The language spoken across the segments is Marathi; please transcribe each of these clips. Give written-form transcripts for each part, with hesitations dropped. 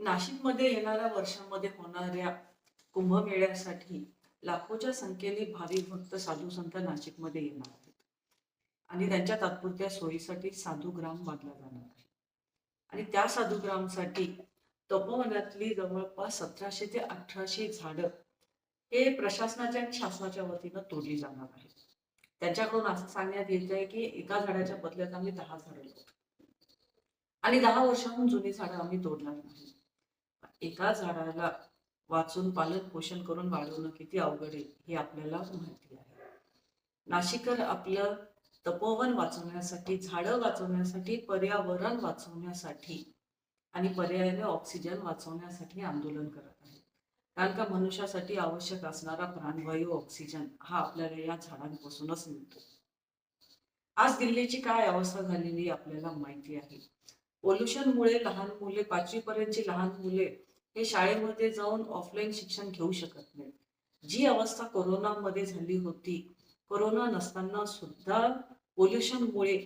नाशिकमध्ये येणाऱ्या वर्षांमध्ये होणाऱ्या कुंभमेळ्यासाठी लाखोच्या संख्येने भाविक भक्त साधू संत नाशिकमध्ये येणार आहेत आणि त्यांच्या तात्पुरत्या सोयीसाठी साधूग्राम बांधला जाणार आहे. आणि त्या साधूग्रामसाठी तपोवनातली जवळपास 1700 ते 1800 झाडं हे प्रशासनाच्या आणि शासनाच्या वतीनं तोडली जाणार आहेत. त्यांच्याकडून असं सांगण्यात येत आहे की एका झाडाच्या बदल्यात आम्ही 10 झाडं लावू आणि 10 वर्षांहून जुनी झाडं आम्ही तोडणार नाही. एका झाडाला वाचून पालन पोषण करून वाढवणं किती अवघड आहे हे आपल्याला माहिती आहे. नाशिककर आपलं तपोवन वाचवण्यासाठी, झाडं वाचवण्यासाठी, पर्यावरण वाचवण्यासाठी आणि पर्यायाने ऑक्सिजन वाचवण्यासाठी आंदोलन करत आहे. कारण का मनुष्यासाठी आवश्यक असणारा प्राणवायू ऑक्सिजन हा आपल्याला या झाडांपासूनच मिळतो. आज दिल्लीची काय अवस्था झालेली आपल्याला माहिती आहे. पोल्युशनमुळे लहान मुले 5वी पर्यंतची लहान मुले हे शाळेमध्ये जाऊन ऑफलाईन शिक्षण घेऊ शकत नाही. जी अवस्था कोरोनामध्ये झाली होती, कोरोना नसताना सुद्धा पोल्युशनमुळे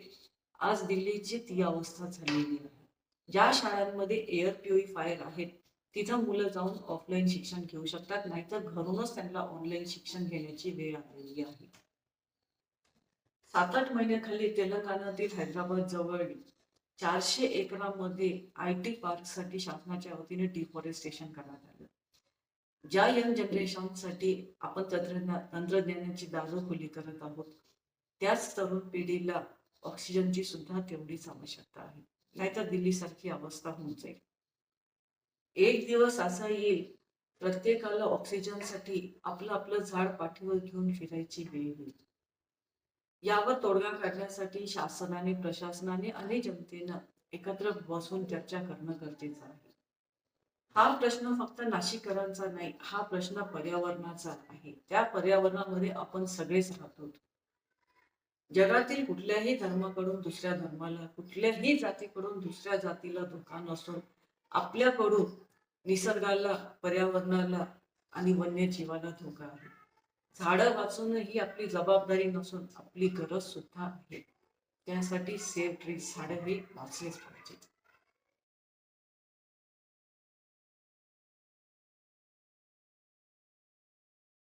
आज दिल्लीची ती अवस्था झालेली आहे. ज्या शाळांमध्ये एअर प्युरिफायर आहेत तिथं मुलं जाऊन ऑफलाईन शिक्षण घेऊ शकतात, नाहीतर घरूनच त्यांना ऑनलाईन शिक्षण घेण्याची वेळ आलेली आहे. 7-8 महिन्याखाली तेलंगणातील हैदराबाद जवळ 400 एकरामध्ये IT पार्कसाठी शासनाच्या वतीने डिफॉरेस्टेशन करण्यात आलं. ज्या यंग जनरेशनसाठी आपण तंत्रज्ञानाची दारखोली करत आहोत, त्याच तरुण पिढीला ऑक्सिजनची सुद्धा तेवढीच आवश्यकता आहे. नाहीतर दिल्लीसारखी अवस्था होऊन जाईल. एक दिवस असा येईल प्रत्येकाला ऑक्सिजनसाठी आपलं आपलं झाड पाठीवर घेऊन फिरायची वेळ येईल. यावर तोडगा काढण्यासाठी शासनाने, प्रशासनाने आणि जनतेनं एकत्र बसून चर्चा करणं गरजेचं आहे. हा प्रश्न फक्त नाशिककरांचा नाही, हा प्रश्न पर्यावरणाचा आहे. त्या पर्यावरणामध्ये आपण सगळेच राहतो. जगातील कुठल्याही धर्माकडून दुसऱ्या धर्माला, कुठल्याही जातीकडून दुसऱ्या जातीला धोका नसून आपल्याकडून निसर्गाला, पर्यावरणाला आणि वन्यजीवाला धोका आहे. झाडं वाचवणं ही आपली जबाबदारी नसून आपली गरज सुद्धा आहे. त्यासाठी सेव्ह ट्रीज, झाडं हे वाचलेच पाहिजेत.